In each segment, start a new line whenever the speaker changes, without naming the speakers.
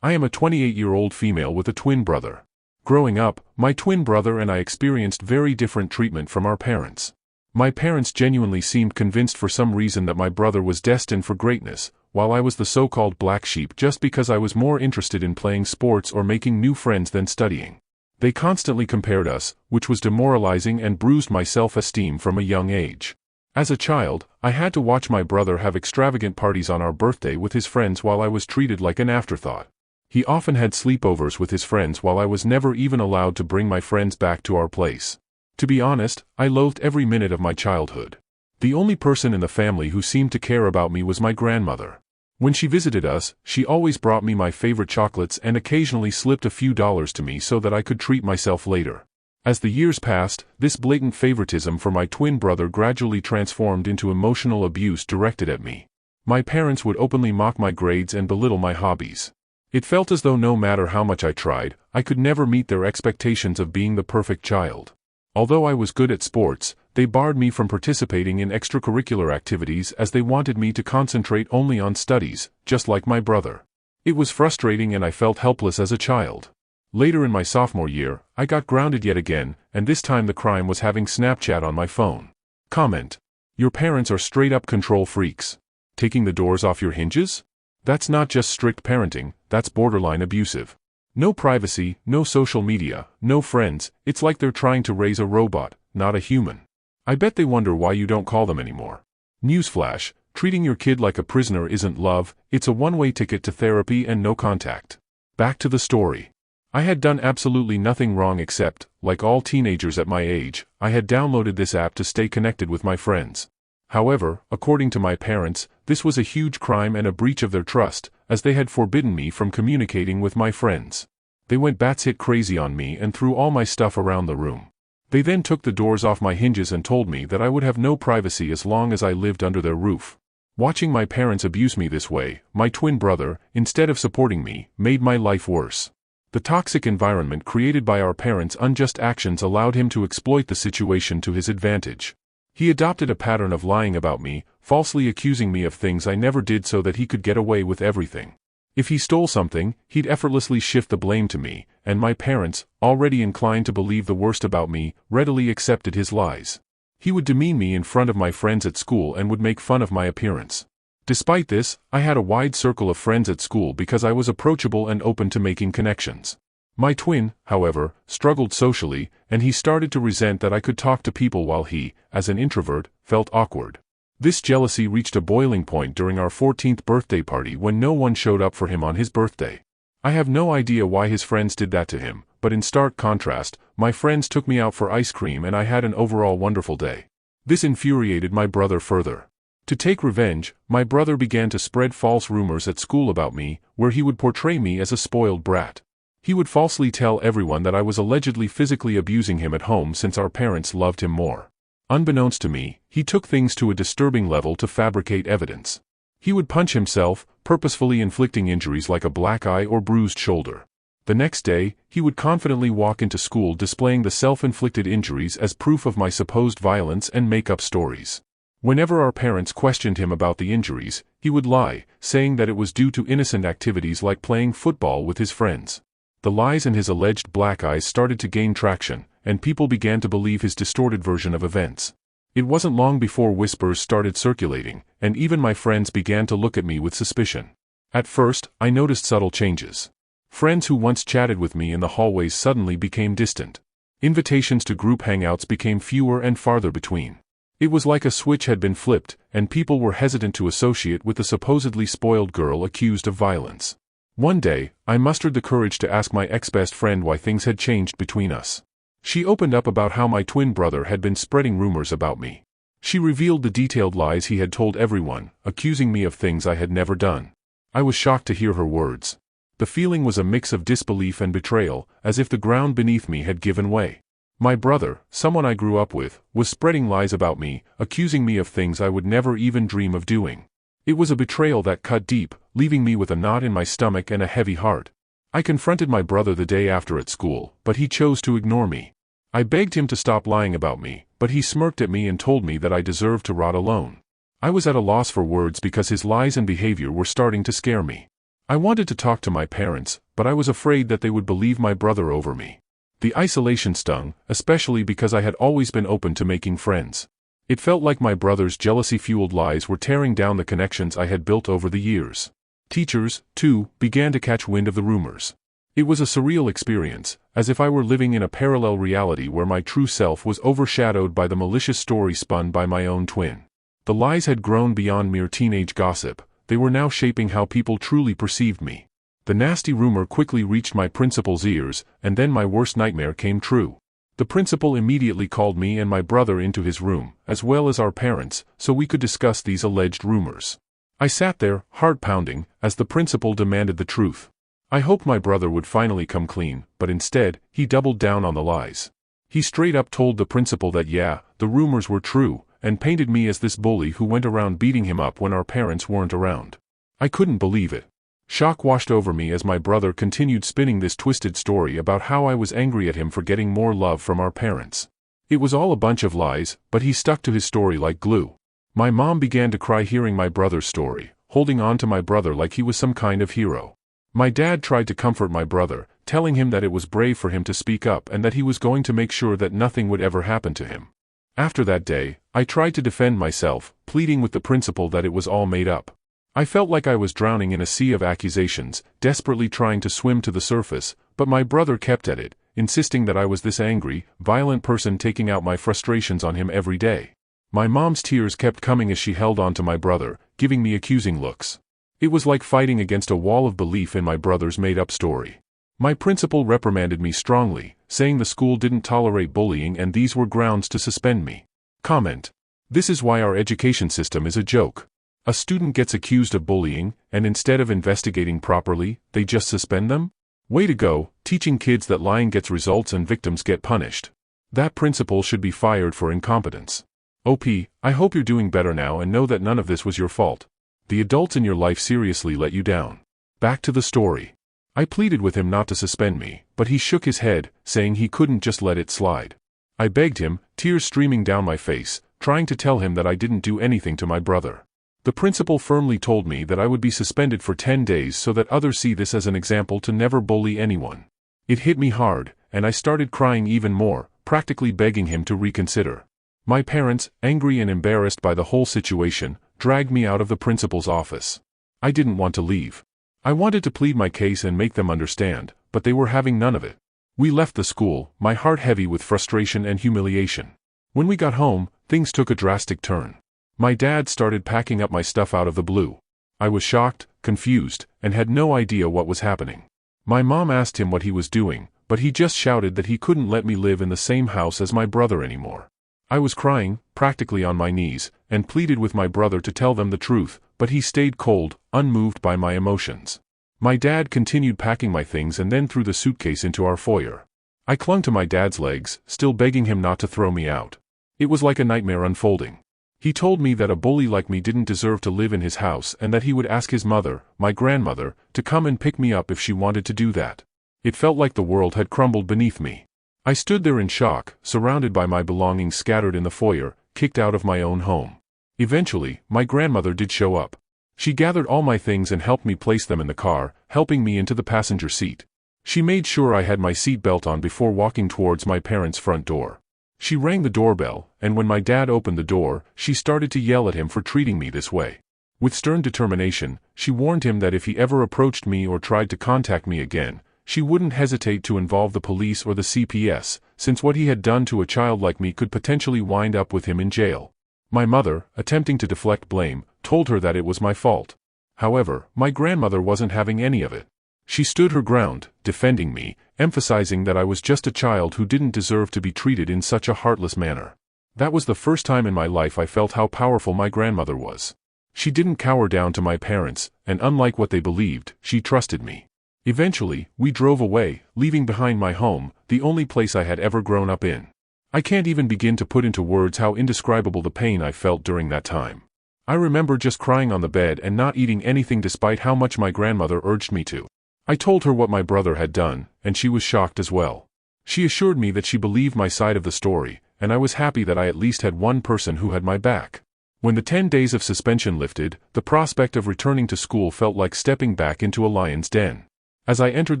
I am a 28-year-old female with a twin brother. Growing up, my twin brother and I experienced very different treatment from our parents. My parents genuinely seemed convinced for some reason that my brother was destined for greatness, while I was the so-called black sheep just because I was more interested in playing sports or making new friends than studying. They constantly compared us, which was demoralizing and bruised my self-esteem from a young age. As a child, I had to watch my brother have extravagant parties on our birthday with his friends while I was treated like an afterthought. He often had sleepovers with his friends while I was never even allowed to bring my friends back to our place. To be honest, I loathed every minute of my childhood. The only person in the family who seemed to care about me was my grandmother. When she visited us, she always brought me my favorite chocolates and occasionally slipped a few dollars to me so that I could treat myself later. As the years passed, this blatant favoritism for my twin brother gradually transformed into emotional abuse directed at me. My parents would openly mock my grades and belittle my hobbies. It felt as though no matter how much I tried, I could never meet their expectations of being the perfect child. Although I was good at sports, they barred me from participating in extracurricular activities as they wanted me to concentrate only on studies, just like my brother. It was frustrating and I felt helpless as a child. Later in my sophomore year, I got grounded yet again, and this time the crime was having Snapchat on my phone. Comment: your parents are straight-up control freaks. Taking the doors off your hinges? That's not just strict parenting, that's borderline abusive. No privacy, no social media, no friends, it's like they're trying to raise a robot, not a human. I bet they wonder why you don't call them anymore. Newsflash: treating your kid like a prisoner isn't love, it's a one-way ticket to therapy and no contact. Back to the story. I had done absolutely nothing wrong except, like all teenagers at my age, I had downloaded this app to stay connected with my friends. However, according to my parents, this was a huge crime and a breach of their trust, as they had forbidden me from communicating with my friends. They went batshit crazy on me and threw all my stuff around the room. They then took the doors off my hinges and told me that I would have no privacy as long as I lived under their roof. Watching my parents abuse me this way, my twin brother, instead of supporting me, made my life worse. The toxic environment created by our parents' unjust actions allowed him to exploit the situation to his advantage. He adopted a pattern of lying about me, falsely accusing me of things I never did so that he could get away with everything. If he stole something, he'd effortlessly shift the blame to me, and my parents, already inclined to believe the worst about me, readily accepted his lies. He would demean me in front of my friends at school and would make fun of my appearance. Despite this, I had a wide circle of friends at school because I was approachable and open to making connections. My twin, however, struggled socially, and he started to resent that I could talk to people while he, as an introvert, felt awkward. This jealousy reached a boiling point during our 14th birthday party when no one showed up for him on his birthday. I have no idea why his friends did that to him, but in stark contrast, my friends took me out for ice cream and I had an overall wonderful day. This infuriated my brother further. To take revenge, my brother began to spread false rumors at school about me, where he would portray me as a spoiled brat. He would falsely tell everyone that I was allegedly physically abusing him at home since our parents loved him more. Unbeknownst to me, he took things to a disturbing level to fabricate evidence. He would punch himself, purposefully inflicting injuries like a black eye or bruised shoulder. The next day, he would confidently walk into school displaying the self-inflicted injuries as proof of my supposed violence and make up stories. Whenever our parents questioned him about the injuries, he would lie, saying that it was due to innocent activities like playing football with his friends. The lies and his alleged black eyes started to gain traction, and people began to believe his distorted version of events. It wasn't long before whispers started circulating, and even my friends began to look at me with suspicion. At first, I noticed subtle changes. Friends who once chatted with me in the hallways suddenly became distant. Invitations to group hangouts became fewer and farther between. It was like a switch had been flipped, and people were hesitant to associate with the supposedly spoiled girl accused of violence. One day, I mustered the courage to ask my ex-best friend why things had changed between us. She opened up about how my twin brother had been spreading rumors about me. She revealed the detailed lies he had told everyone, accusing me of things I had never done. I was shocked to hear her words. The feeling was a mix of disbelief and betrayal, as if the ground beneath me had given way. My brother, someone I grew up with, was spreading lies about me, accusing me of things I would never even dream of doing. It was a betrayal that cut deep, leaving me with a knot in my stomach and a heavy heart. I confronted my brother the day after at school, but he chose to ignore me. I begged him to stop lying about me, but he smirked at me and told me that I deserved to rot alone. I was at a loss for words because his lies and behavior were starting to scare me. I wanted to talk to my parents, but I was afraid that they would believe my brother over me. The isolation stung, especially because I had always been open to making friends. It felt like my brother's jealousy-fueled lies were tearing down the connections I had built over the years. Teachers, too, began to catch wind of the rumors. It was a surreal experience, as if I were living in a parallel reality where my true self was overshadowed by the malicious story spun by my own twin. The lies had grown beyond mere teenage gossip. They were now shaping how people truly perceived me. The nasty rumor quickly reached my principal's ears, and then my worst nightmare came true. The principal immediately called me and my brother into his room, as well as our parents, so we could discuss these alleged rumors. I sat there, heart pounding, as the principal demanded the truth. I hoped my brother would finally come clean, but instead, he doubled down on the lies. He straight up told the principal that the rumors were true, and painted me as this bully who went around beating him up when our parents weren't around. I couldn't believe it. Shock washed over me as my brother continued spinning this twisted story about how I was angry at him for getting more love from our parents. It was all a bunch of lies, but he stuck to his story like glue. My mom began to cry hearing my brother's story, holding on to my brother like he was some kind of hero. My dad tried to comfort my brother, telling him that it was brave for him to speak up and that he was going to make sure that nothing would ever happen to him. After that day, I tried to defend myself, pleading with the principal that it was all made up. I felt like I was drowning in a sea of accusations, desperately trying to swim to the surface, but my brother kept at it, insisting that I was this angry, violent person taking out my frustrations on him every day. My mom's tears kept coming as she held on to my brother, giving me accusing looks. It was like fighting against a wall of belief in my brother's made-up story. My principal reprimanded me strongly, saying the school didn't tolerate bullying and these were grounds to suspend me. Comment: this is why our education system is a joke. A student gets accused of bullying, and instead of investigating properly, they just suspend them? Way to go, teaching kids that lying gets results and victims get punished. That principal should be fired for incompetence. OP, I hope you're doing better now and know that none of this was your fault. The adults in your life seriously let you down. Back to the story. I pleaded with him not to suspend me, but he shook his head, saying he couldn't just let it slide. I begged him, tears streaming down my face, trying to tell him that I didn't do anything to my brother. The principal firmly told me that I would be suspended for 10 days so that others see this as an example to never bully anyone. It hit me hard, and I started crying even more, practically begging him to reconsider. My parents, angry and embarrassed by the whole situation, dragged me out of the principal's office. I didn't want to leave. I wanted to plead my case and make them understand, but they were having none of it. We left the school, my heart heavy with frustration and humiliation. When we got home, things took a drastic turn. My dad started packing up my stuff out of the blue. I was shocked, confused, and had no idea what was happening. My mom asked him what he was doing, but he just shouted that he couldn't let me live in the same house as my brother anymore. I was crying, practically on my knees, and pleaded with my brother to tell them the truth, but he stayed cold, unmoved by my emotions. My dad continued packing my things and then threw the suitcase into our foyer. I clung to my dad's legs, still begging him not to throw me out. It was like a nightmare unfolding. He told me that a bully like me didn't deserve to live in his house and that he would ask his mother, my grandmother, to come and pick me up if she wanted to do that. It felt like the world had crumbled beneath me. I stood there in shock, surrounded by my belongings scattered in the foyer, kicked out of my own home. Eventually, my grandmother did show up. She gathered all my things and helped me place them in the car, helping me into the passenger seat. She made sure I had my seatbelt on before walking towards my parents' front door. She rang the doorbell, and when my dad opened the door, she started to yell at him for treating me this way. With stern determination, she warned him that if he ever approached me or tried to contact me again, she wouldn't hesitate to involve the police or the CPS, since what he had done to a child like me could potentially wind up with him in jail. My mother, attempting to deflect blame, told her that it was my fault. However, my grandmother wasn't having any of it. She stood her ground, defending me, emphasizing that I was just a child who didn't deserve to be treated in such a heartless manner. That was the first time in my life I felt how powerful my grandmother was. She didn't cower down to my parents, and unlike what they believed, she trusted me. Eventually, we drove away, leaving behind my home, the only place I had ever grown up in. I can't even begin to put into words how indescribable the pain I felt during that time. I remember just crying on the bed and not eating anything despite how much my grandmother urged me to. I told her what my brother had done, and she was shocked as well. She assured me that she believed my side of the story, and I was happy that I at least had one person who had my back. When the 10 days of suspension lifted, the prospect of returning to school felt like stepping back into a lion's den. As I entered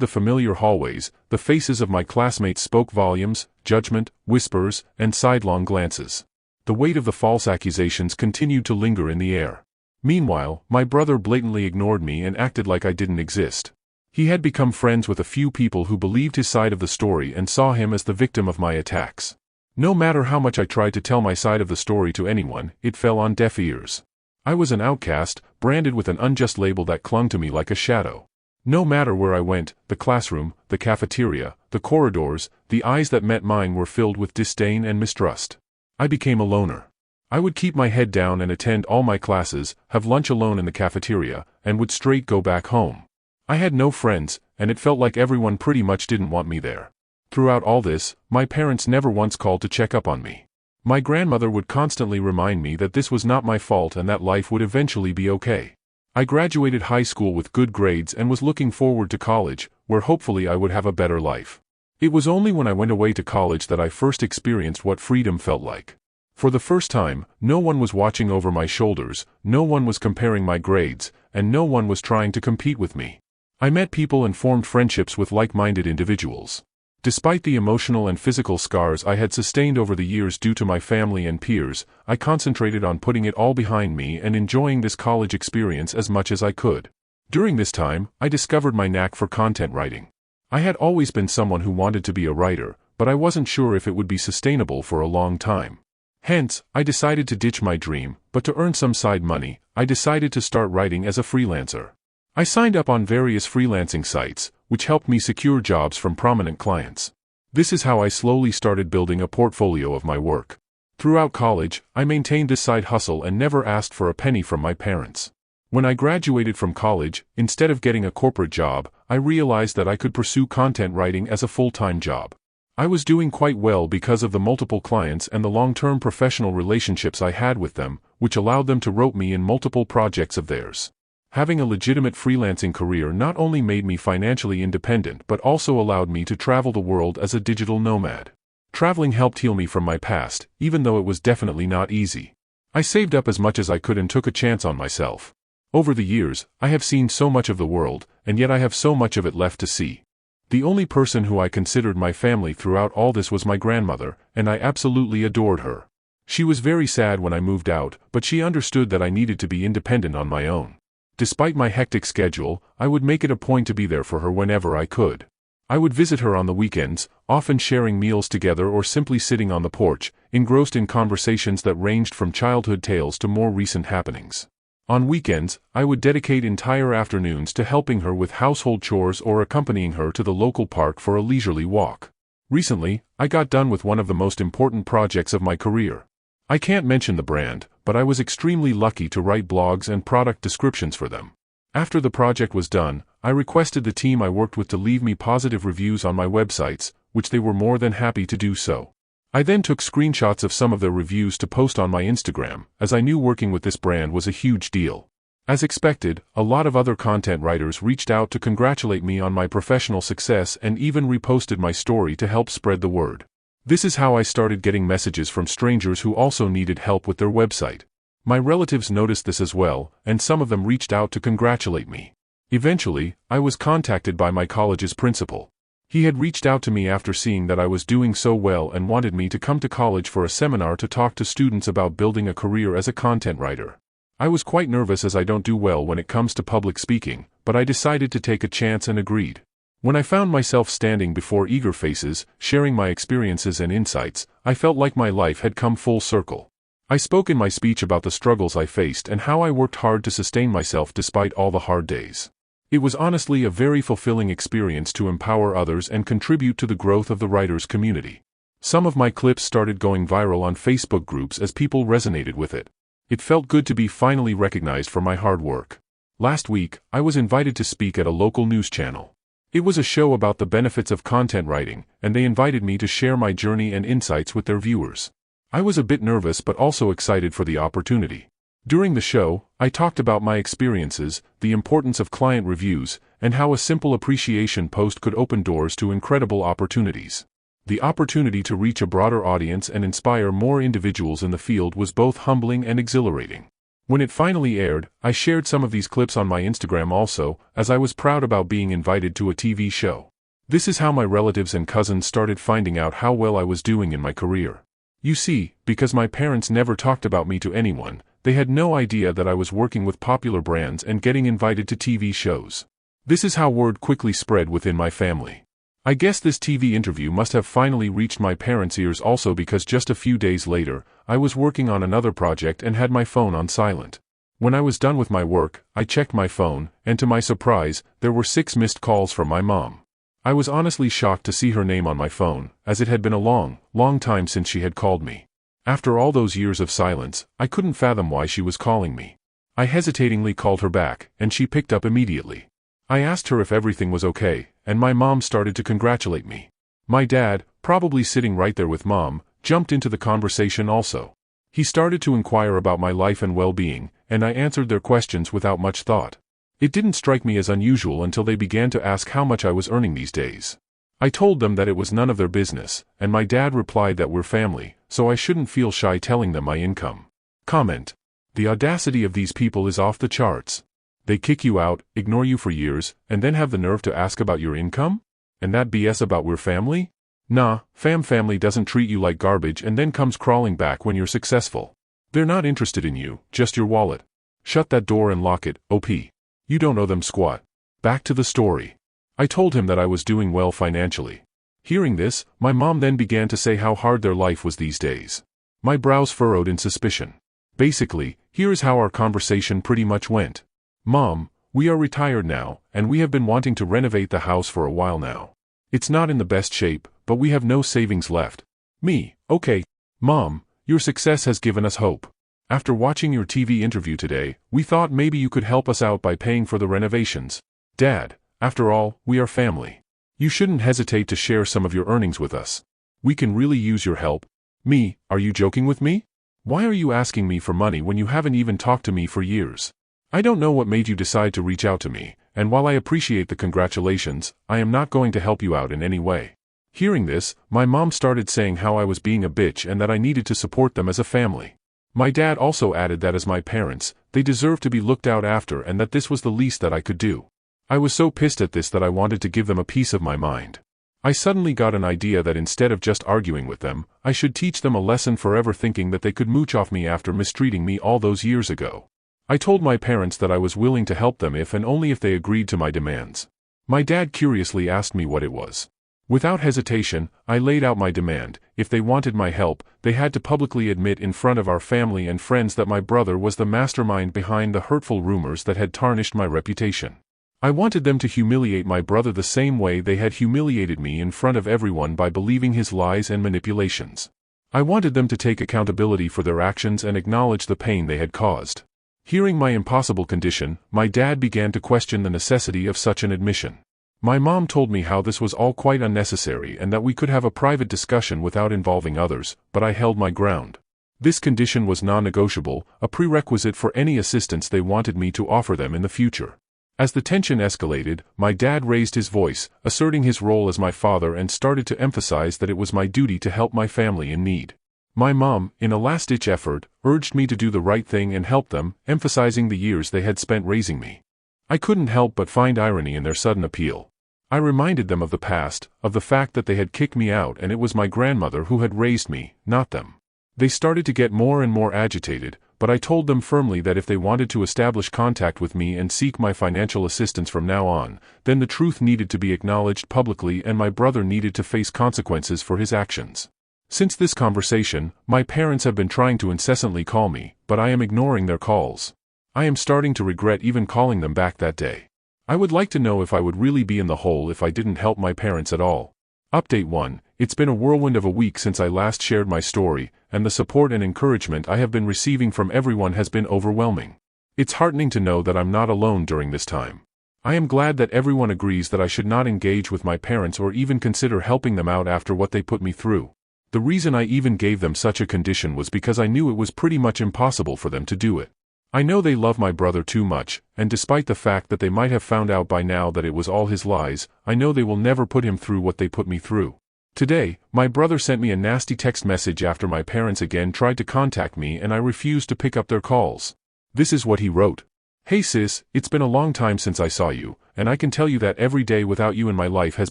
the familiar hallways, the faces of my classmates spoke volumes: judgment, whispers, and sidelong glances. The weight of the false accusations continued to linger in the air. Meanwhile, my brother blatantly ignored me and acted like I didn't exist. He had become friends with a few people who believed his side of the story and saw him as the victim of my attacks. No matter how much I tried to tell my side of the story to anyone, it fell on deaf ears. I was an outcast, branded with an unjust label that clung to me like a shadow. No matter where I went, the classroom, the cafeteria, the corridors, the eyes that met mine were filled with disdain and mistrust. I became a loner. I would keep my head down and attend all my classes, have lunch alone in the cafeteria, and would straight go back home. I had no friends, and it felt like everyone pretty much didn't want me there. Throughout all this, my parents never once called to check up on me. My grandmother would constantly remind me that this was not my fault and that life would eventually be okay. I graduated high school with good grades and was looking forward to college, where hopefully I would have a better life. It was only when I went away to college that I first experienced what freedom felt like. For the first time, no one was watching over my shoulders, no one was comparing my grades, and no one was trying to compete with me. I met people and formed friendships with like-minded individuals. Despite the emotional and physical scars I had sustained over the years due to my family and peers, I concentrated on putting it all behind me and enjoying this college experience as much as I could. During this time, I discovered my knack for content writing. I had always been someone who wanted to be a writer, but I wasn't sure if it would be sustainable for a long time. Hence, I decided to ditch my dream, but to earn some side money, I decided to start writing as a freelancer. I signed up on various freelancing sites, which helped me secure jobs from prominent clients. This is how I slowly started building a portfolio of my work. Throughout college, I maintained this side hustle and never asked for a penny from my parents. When I graduated from college, instead of getting a corporate job, I realized that I could pursue content writing as a full-time job. I was doing quite well because of the multiple clients and the long-term professional relationships I had with them, which allowed them to rope me in multiple projects of theirs. Having a legitimate freelancing career not only made me financially independent but also allowed me to travel the world as a digital nomad. Traveling helped heal me from my past, even though it was definitely not easy. I saved up as much as I could and took a chance on myself. Over the years, I have seen so much of the world, and yet I have so much of it left to see. The only person who I considered my family throughout all this was my grandmother, and I absolutely adored her. She was very sad when I moved out, but she understood that I needed to be independent on my own. Despite my hectic schedule, I would make it a point to be there for her whenever I could. I would visit her on the weekends, often sharing meals together or simply sitting on the porch, engrossed in conversations that ranged from childhood tales to more recent happenings. On weekends, I would dedicate entire afternoons to helping her with household chores or accompanying her to the local park for a leisurely walk. Recently, I got done with one of the most important projects of my career. I can't mention the brand, but I was extremely lucky to write blogs and product descriptions for them. After the project was done, I requested the team I worked with to leave me positive reviews on my websites, which they were more than happy to do so. I then took screenshots of some of their reviews to post on my Instagram, as I knew working with this brand was a huge deal. As expected, a lot of other content writers reached out to congratulate me on my professional success and even reposted my story to help spread the word. This is how I started getting messages from strangers who also needed help with their website. My relatives noticed this as well, and some of them reached out to congratulate me. Eventually, I was contacted by my college's principal. He had reached out to me after seeing that I was doing so well and wanted me to come to college for a seminar to talk to students about building a career as a content writer. I was quite nervous as I don't do well when it comes to public speaking, but I decided to take a chance and agreed. When I found myself standing before eager faces, sharing my experiences and insights, I felt like my life had come full circle. I spoke in my speech about the struggles I faced and how I worked hard to sustain myself despite all the hard days. It was honestly a very fulfilling experience to empower others and contribute to the growth of the writers' community. Some of my clips started going viral on Facebook groups as people resonated with it. It felt good to be finally recognized for my hard work. Last week, I was invited to speak at a local news channel. It was a show about the benefits of content writing, and they invited me to share my journey and insights with their viewers. I was a bit nervous but also excited for the opportunity. During the show, I talked about my experiences, the importance of client reviews, and how a simple appreciation post could open doors to incredible opportunities. The opportunity to reach a broader audience and inspire more individuals in the field was both humbling and exhilarating. When it finally aired, I shared some of these clips on my Instagram also, as I was proud about being invited to a TV show. This is how my relatives and cousins started finding out how well I was doing in my career. You see, because my parents never talked about me to anyone, they had no idea that I was working with popular brands and getting invited to TV shows. This is how word quickly spread within my family. I guess this TV interview must have finally reached my parents' ears also, because just a few days later, I was working on another project and had my phone on silent. When I was done with my work, I checked my phone, and to my surprise, there were 6 missed calls from my mom. I was honestly shocked to see her name on my phone, as it had been a long time since she had called me. After all those years of silence, I couldn't fathom why she was calling me. I hesitatingly called her back, and she picked up immediately. I asked her if everything was okay, and my mom started to congratulate me. My dad, probably sitting right there with mom, jumped into the conversation also. He started to inquire about my life and well-being, and I answered their questions without much thought. It didn't strike me as unusual until they began to ask how much I was earning these days. I told them that it was none of their business, and my dad replied that we're family, so I shouldn't feel shy telling them my income. Comment: the audacity of these people is off the charts. They kick you out, ignore you for years, and then have the nerve to ask about your income? And that BS about we're family? Nah, family doesn't treat you like garbage and then comes crawling back when you're successful. They're not interested in you, just your wallet. Shut that door and lock it, OP. You don't owe them squat. Back to the story. I told him that I was doing well financially. Hearing this, my mom then began to say how hard their life was these days. My brows furrowed in suspicion. Basically, here is how our conversation pretty much went. Mom, we are retired now, and we have been wanting to renovate the house for a while now. It's not in the best shape, but we have no savings left. Me: okay. Mom, your success has given us hope. After watching your TV interview today, we thought maybe you could help us out by paying for the renovations. Dad, after all, we are family. You shouldn't hesitate to share some of your earnings with us. We can really use your help. Me: are you joking with me? Why are you asking me for money when you haven't even talked to me for years? I don't know what made you decide to reach out to me, and while I appreciate the congratulations, I am not going to help you out in any way. Hearing this, my mom started saying how I was being a bitch and that I needed to support them as a family. My dad also added that as my parents, they deserve to be looked out after and that this was the least that I could do. I was so pissed at this that I wanted to give them a piece of my mind. I suddenly got an idea that instead of just arguing with them, I should teach them a lesson forever, thinking that they could mooch off me after mistreating me all those years ago. I told my parents that I was willing to help them if and only if they agreed to my demands. My dad curiously asked me what it was. Without hesitation, I laid out my demand. If they wanted my help, they had to publicly admit in front of our family and friends that my brother was the mastermind behind the hurtful rumors that had tarnished my reputation. I wanted them to humiliate my brother the same way they had humiliated me in front of everyone by believing his lies and manipulations. I wanted them to take accountability for their actions and acknowledge the pain they had caused. Hearing my impossible condition, my dad began to question the necessity of such an admission. My mom told me how this was all quite unnecessary and that we could have a private discussion without involving others, but I held my ground. This condition was non-negotiable, a prerequisite for any assistance they wanted me to offer them in the future. As the tension escalated, my dad raised his voice, asserting his role as my father, and started to emphasize that it was my duty to help my family in need. My mom, in a last-ditch effort, urged me to do the right thing and help them, emphasizing the years they had spent raising me. I couldn't help but find irony in their sudden appeal. I reminded them of the past, of the fact that they had kicked me out and it was my grandmother who had raised me, not them. They started to get more and more agitated, but I told them firmly that if they wanted to establish contact with me and seek my financial assistance from now on, then the truth needed to be acknowledged publicly and my brother needed to face consequences for his actions. Since this conversation, my parents have been trying to incessantly call me, but I am ignoring their calls. I am starting to regret even calling them back that day. I would like to know if I would really be in the hole if I didn't help my parents at all. Update 1. It's been a whirlwind of a week since I last shared my story, and the support and encouragement I have been receiving from everyone has been overwhelming. It's heartening to know that I'm not alone during this time. I am glad that everyone agrees that I should not engage with my parents or even consider helping them out after what they put me through. The reason I even gave them such a condition was because I knew it was pretty much impossible for them to do it. I know they love my brother too much, and despite the fact that they might have found out by now that it was all his lies, I know they will never put him through what they put me through. Today, my brother sent me a nasty text message after my parents again tried to contact me and I refused to pick up their calls. This is what he wrote. "Hey sis, it's been a long time since I saw you, and I can tell you that every day without you in my life has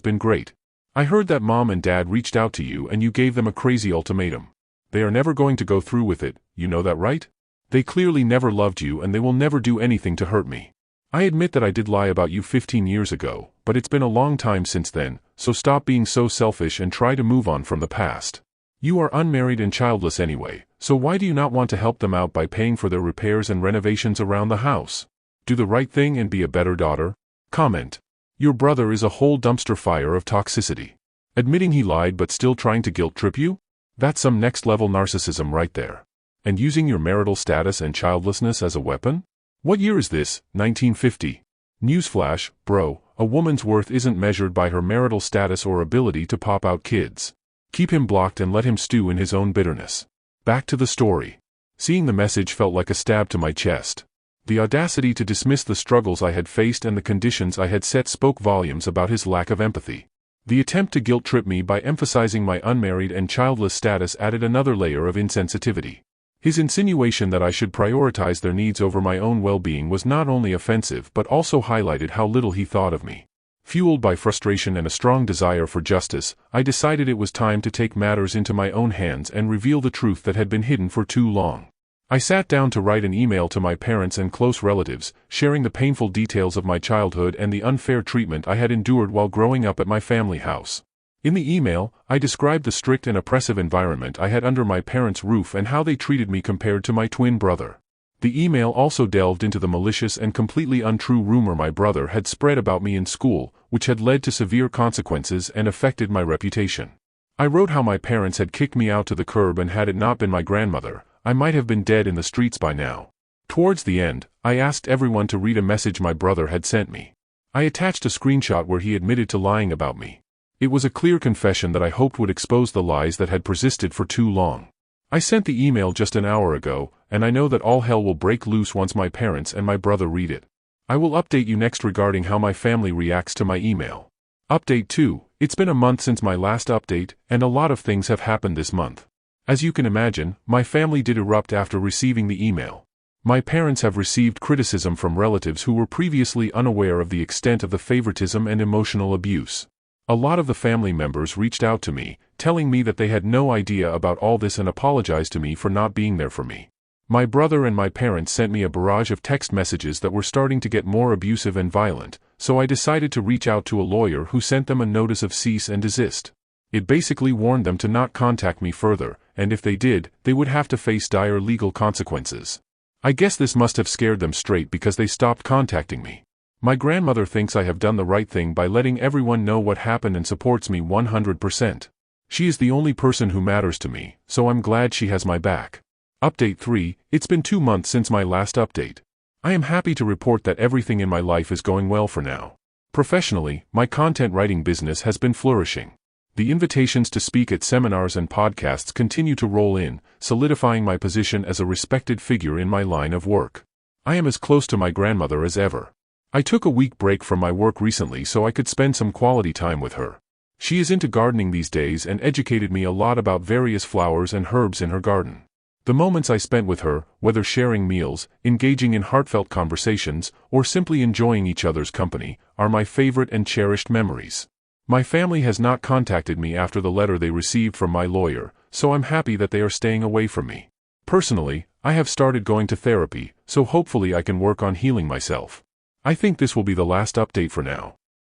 been great. I heard that mom and dad reached out to you and you gave them a crazy ultimatum. They are never going to go through with it, you know that, right? They clearly never loved you and they will never do anything to hurt me. I admit that I did lie about you 15 years ago, but it's been a long time since then, so stop being so selfish and try to move on from the past. You are unmarried and childless anyway, so why do you not want to help them out by paying for their repairs and renovations around the house? Do the right thing and be a better daughter." Comment. Your brother is a whole dumpster fire of toxicity. Admitting he lied but still trying to guilt trip you? That's some next-level narcissism right there. And using your marital status and childlessness as a weapon? What year is this? 1950. Newsflash, bro, a woman's worth isn't measured by her marital status or ability to pop out kids. Keep him blocked and let him stew in his own bitterness. Back to the story. Seeing the message felt like a stab to my chest. The audacity to dismiss the struggles I had faced and the conditions I had set spoke volumes about his lack of empathy. The attempt to guilt-trip me by emphasizing my unmarried and childless status added another layer of insensitivity. His insinuation that I should prioritize their needs over my own well-being was not only offensive but also highlighted how little he thought of me. Fueled by frustration and a strong desire for justice, I decided it was time to take matters into my own hands and reveal the truth that had been hidden for too long. I sat down to write an email to my parents and close relatives, sharing the painful details of my childhood and the unfair treatment I had endured while growing up at my family house. In the email, I described the strict and oppressive environment I had under my parents' roof and how they treated me compared to my twin brother. The email also delved into the malicious and completely untrue rumor my brother had spread about me in school, which had led to severe consequences and affected my reputation. I wrote how my parents had kicked me out to the curb and had it not been my grandmother, I might have been dead in the streets by now. Towards the end, I asked everyone to read a message my brother had sent me. I attached a screenshot where he admitted to lying about me. It was a clear confession that I hoped would expose the lies that had persisted for too long. I sent the email just an hour ago, and I know that all hell will break loose once my parents and my brother read it. I will update you next regarding how my family reacts to my email. Update 2. It's been a month since my last update, and a lot of things have happened this month. As you can imagine, my family did erupt after receiving the email. My parents have received criticism from relatives who were previously unaware of the extent of the favoritism and emotional abuse. A lot of the family members reached out to me, telling me that they had no idea about all this and apologized to me for not being there for me. My brother and my parents sent me a barrage of text messages that were starting to get more abusive and violent, so I decided to reach out to a lawyer who sent them a notice of cease and desist. It basically warned them to not contact me further, and if they did, they would have to face dire legal consequences. I guess this must have scared them straight because they stopped contacting me. My grandmother thinks I have done the right thing by letting everyone know what happened and supports me 100%. She is the only person who matters to me, so I'm glad she has my back. Update 3. It's been 2 months since my last update. I am happy to report that everything in my life is going well for now. Professionally, my content writing business has been flourishing. The invitations to speak at seminars and podcasts continue to roll in, solidifying my position as a respected figure in my line of work. I am as close to my grandmother as ever. I took a week break from my work recently so I could spend some quality time with her. She is into gardening these days and educated me a lot about various flowers and herbs in her garden. The moments I spent with her, whether sharing meals, engaging in heartfelt conversations, or simply enjoying each other's company, are my favorite and cherished memories. My family has not contacted me after the letter they received from my lawyer, so I'm happy that they are staying away from me. Personally, I have started going to therapy, so hopefully I can work on healing myself. I think this will be the last update for now.